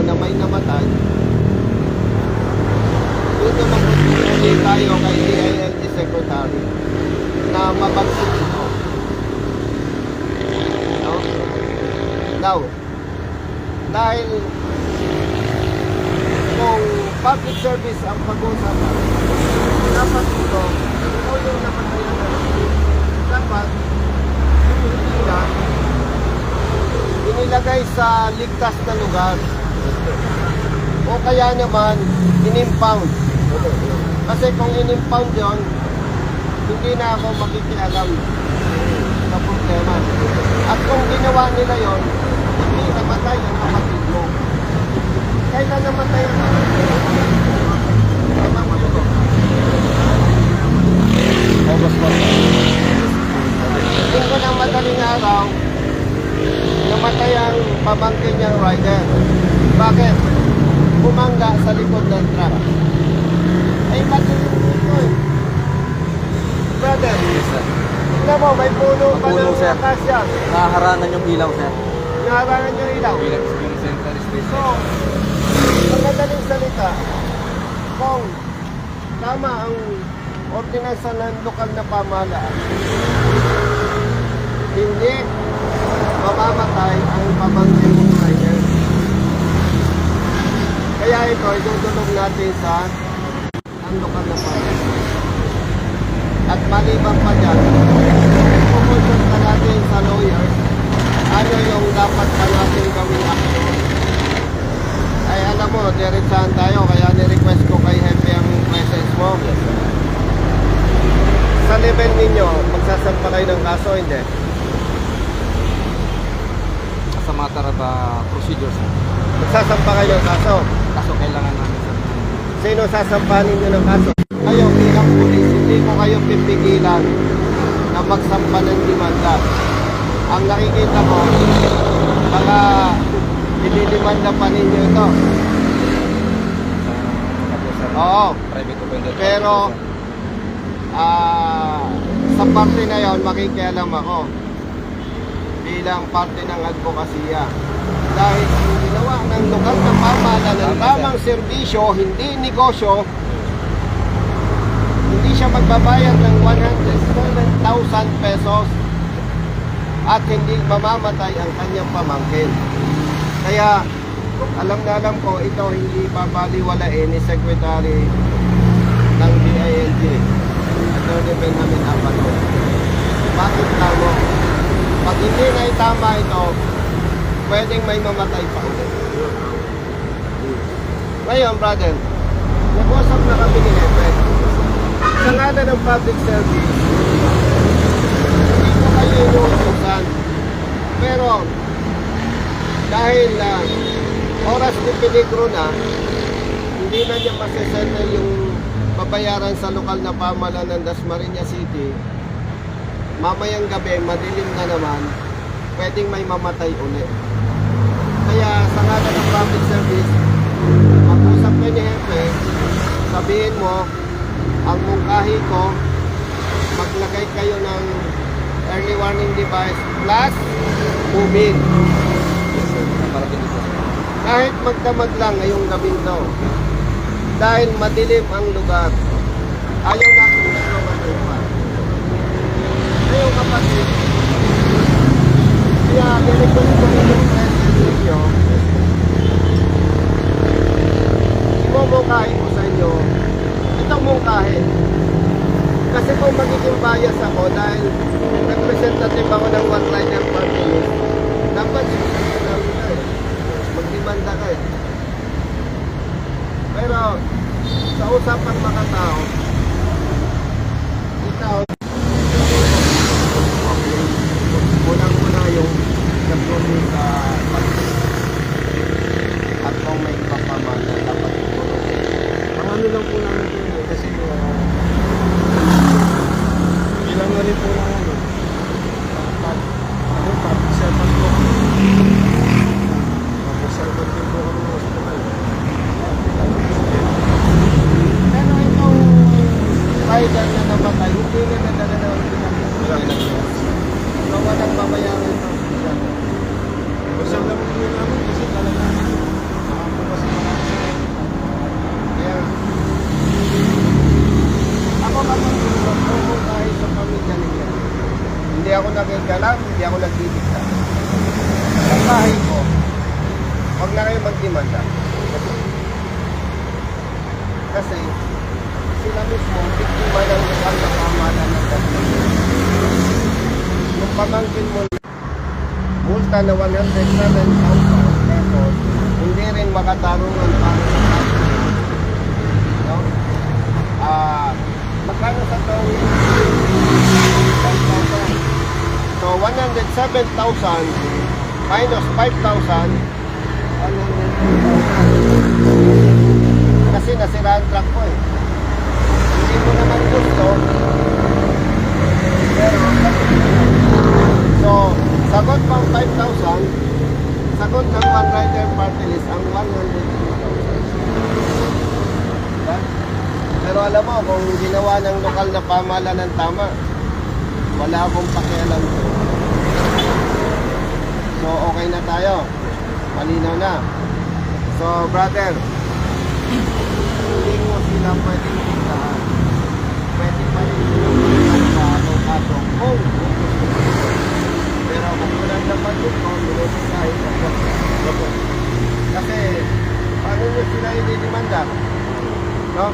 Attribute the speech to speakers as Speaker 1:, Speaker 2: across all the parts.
Speaker 1: na may namatay, yun naman hindi tayo kay DILG Secretary na mabagsit ito. No? Now, dahil kung public service ang pag-uusapan, dapat ito, ito yung namatay na dapat inilagay sa ligtas na lugar o kaya naman in-impound. Kasi kung in-impound yun, hindi na ako makikialam sa problema. At kung ginawa nila yon, hindi namatay ang kapatid mo. Kailan namatay ang kapatid mo?
Speaker 2: August 4.
Speaker 1: Linggo ng madaling araw, namatay ang pamangkin niyang rider. Bakit? Bumangga sa likod ng truck. Ay, madilim dito eh. Brother,
Speaker 2: Yes, sir.
Speaker 1: tignan mo, may puno pa
Speaker 2: Puno,
Speaker 1: ng
Speaker 2: sir.
Speaker 1: akasya.
Speaker 2: Naharangan yung ilaw, sir.
Speaker 1: Naharangan yung ilaw.
Speaker 2: Center
Speaker 1: So, sa madaling salita, kung tama ang ordinansa ng lokal na pamahalaan, hindi mamamatay ang pamangkin ng rider. Kaya ito, idudulog natin sa ang lokal na pamahalaan. At maliban pa dyan, pupunta ka natin sa lawyers, ano yung dapat pa natin gawin action. Ay alam mo, diretsahan tayo, kaya ni-request ko kay Hepe ang presence mo. Sa level ninyo, magsasampa kayo ng kaso, hindi?
Speaker 2: Sa matter of procedure, sir.
Speaker 1: Magsasampa kayo ng kaso.
Speaker 2: Kaso kailangan namin, sir.
Speaker 1: Sino sasampahan ninyo ng kaso? Kayo bilang pulis, hindi ko kayo pipigilan na magsampa ng demanda. Ang nakikita mo, baka dinidemanda pa ninyo ito. Oo.
Speaker 2: Private offender.
Speaker 1: Pero sa parte na yon makikialam ako bilang parte ng advokasya. Dahil ang ginawa ng lokal na pamahalaan ng tamang serbisyo, hindi negosyo, hindi siya magbabayad ng 107,000 pesos at hindi mamamatay ang kanyang pamangkin. Kaya alam na alam ko, ito hindi babaliwalain ni Secretary ng DILG, Atty. Benjamin Abalo. Bakit tamo? Pag hindi na itama ito, pwedeng may mamatay pa ulit. Ngayon, brother, nag-usap na kami ni Hepe. Sa ngala ng public service, hindi ko kayo inuutusan. Pero, dahil oras ni peligro na, hindi na niya masisettle yung babayaran sa lokal na pamahalaan ng Dasmariñas City. Mamayang gabi, madilim na naman, pwedeng may mamatay ulit. Kaya sa ngala ng public service, mag-usap kayo ni Hepe, sabihin mo, ang mungkahi ko, maglagay kayo ng early warning device plus ubin. Kahit magdamag lang ngayong gabing to. Dahil madilim ang lugar. Ayaw natin nagmamanupa. Ngayon kapatid, kaya nirequest ko rin yung presence ninyo. Imumungkahin ko sa inyo. Itong mungkahin. Kasi kung magiging bias ako dahil representative ako ng One Rider Party List, dapat sinasabi namin na magdemanda ka eh. Pero sa usapang mga tao, ikaw, unang-una yung nagpuli sa pag- at kung may iba pa man na dapat itulong. Ang ano lang po namin ito kasi bilang na rin po lang public servant po. Public servant din po kami ng hospital. Pero itong rider na namatay, hindi na kayo magdemanda. Kasi sila mismo, biktima ng lokal na pamahalaan ng government. Yung pamangkin mo, multa na 107,000 pesos, hindi rin makatarungan para sa taxi. No? Magkano sa taong 5,000? So, 107,000 minus 5,000, kasi nasira ang truck ko eh. Hindi mo naman gusto. Pero, so, sagot pang 5,000, sagot ng one rider party list ang 102,000. Diba? Pero alam mo, kung ginawa ng lokal na pamahalaan ng tama, wala akong pakialam doon. So, okay na tayo. Malinaw na. So, brother, hindi mo sila pwedeng tindahan. Pwede pa rin tindahan sa lokasyon kung pero kung wala naman dito, minutin kahit sa kasi, paano nyo sila i-demanda? No?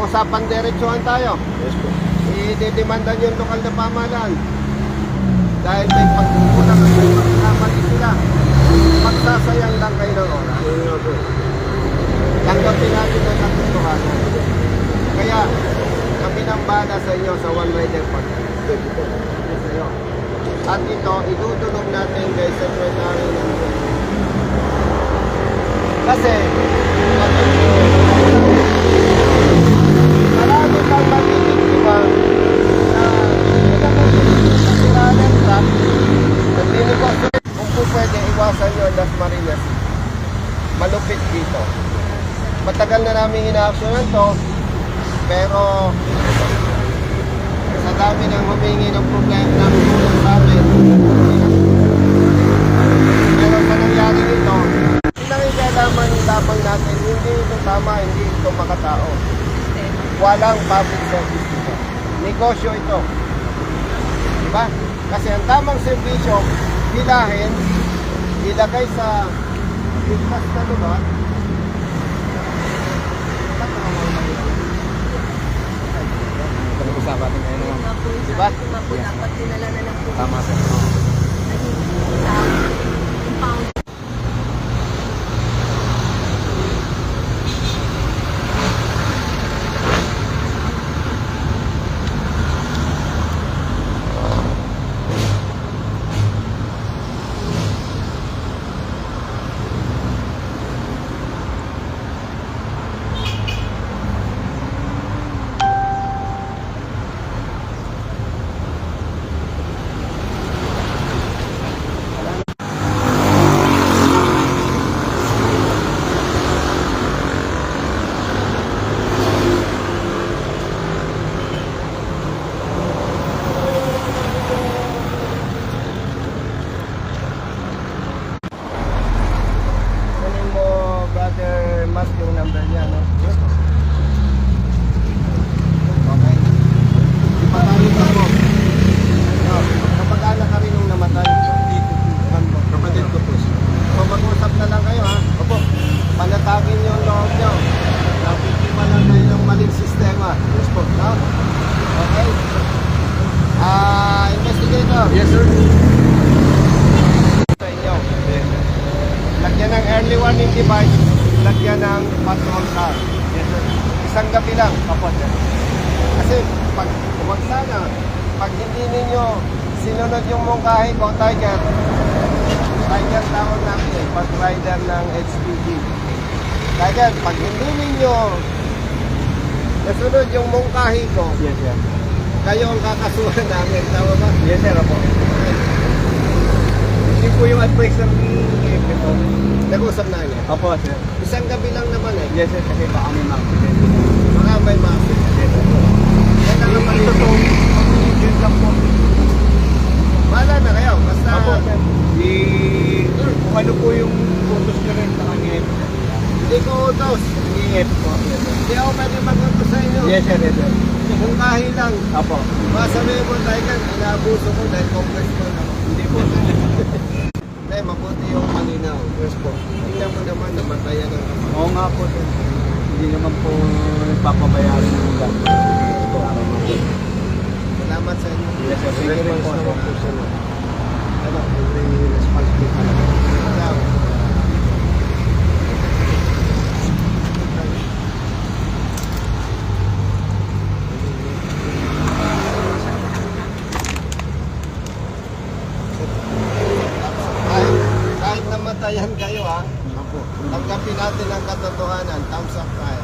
Speaker 1: Usapan diretsuhan tayo.
Speaker 2: Yes po.
Speaker 1: I-demanda nyo yung lokal na pamahalaan. Dahil may pagkukulang at may pagkamali sila. Magsasayang lang kayo ng oras. Tanggapin natin ang katotohanan. Kaya, kami nang bahala sa inyo sa One Rider Party. At ito, idudulog natin kay Secretary ng kasi, marami kang matitigiba na nasiraan ng truck, nagbinegosyo. Kung po pwede, iwasan nyo ang Dasmariñas. Malupit dito. Matagal na namin ina-actionan to, pero sa dami ng humingi ng problema ng tulong sa amin. Pero sa nangyari nito, hindi kailangan lamang natin, hindi ito tama, hindi ito makatao. Walang public service dito. Negosyo ito. Diba? Kasi ang tamang servisyo, hilahin, ilagay sa ligtas na lugar,
Speaker 2: Pag-usapan natin ngayon naman.
Speaker 1: diba?
Speaker 3: Dapat dinala na lang po.
Speaker 2: Tama sir.
Speaker 3: Compound.
Speaker 1: Kunin mo, brother Mas, yung number niya, no? Okay. Ipatayin mo. No, kapag anak ka rin nung namatay, kapatid ko po. So mag-usap na lang kayo, ha? Opo. Panatagin yung loob nyo. Napikima lang kayo ng maling sistema. Yes po. No? Okay. Investigator.
Speaker 2: Yes sir.
Speaker 1: Sa inyo. Lagyan ng early warning device, lagyan ng patrol car.
Speaker 2: Yes sir.
Speaker 1: Isang gabi lang.
Speaker 2: Opo sir.
Speaker 1: Kasi pag huwag sana, pag hindi ninyo sinunod yung mungkahi ko, Tiger tawag namin eh, pag rider ng HPG. Tiger, pag hindi ninyo nasunod yung mungkahi ko,
Speaker 2: Yes sir.
Speaker 1: kayo ang kakasuhan namin. Tama ba?
Speaker 2: Yes sir. Opo. Hindi po yung advisor ni ito.
Speaker 1: Nag-usap na niya.
Speaker 2: Opo sir.
Speaker 1: Isang gabi lang naman eh.
Speaker 2: Yes sir. Kasi baka may accident.
Speaker 1: Baka may masin.
Speaker 2: Yes sir.
Speaker 1: Yan lang naman
Speaker 2: Ito
Speaker 1: ito.
Speaker 2: po. Yun lang po.
Speaker 1: Bahala na kayo. Basta
Speaker 2: Opo sir. Kung ano po yung photos ko rin sa kanya.
Speaker 1: hindi ko utos.
Speaker 2: Yes po.
Speaker 1: Hindi ako pwede mag-utos sa inyo.
Speaker 2: Yes sir. Yes sir.
Speaker 1: Mungkahi lang.
Speaker 2: Opo.
Speaker 1: Baka sabihin mo, Tiger, inaabuso ko dahil congressman ako.
Speaker 2: Hindi po.
Speaker 1: Hindi, mabuti yung malinaw.
Speaker 2: Yes po.
Speaker 1: Tingnan mo naman, namatayan ng
Speaker 2: Oo nga po. Sir. Hindi naman po nagpapabayaan ng iba.
Speaker 1: Salamat sa inyo.
Speaker 2: Yes, sir. Thank you rin po.
Speaker 1: Response naman po sila. Ano, may response po talaga. Salamat. Kahit namatayan kayo ha, tanggapin natin ang katotohanan, thumbs up tayo.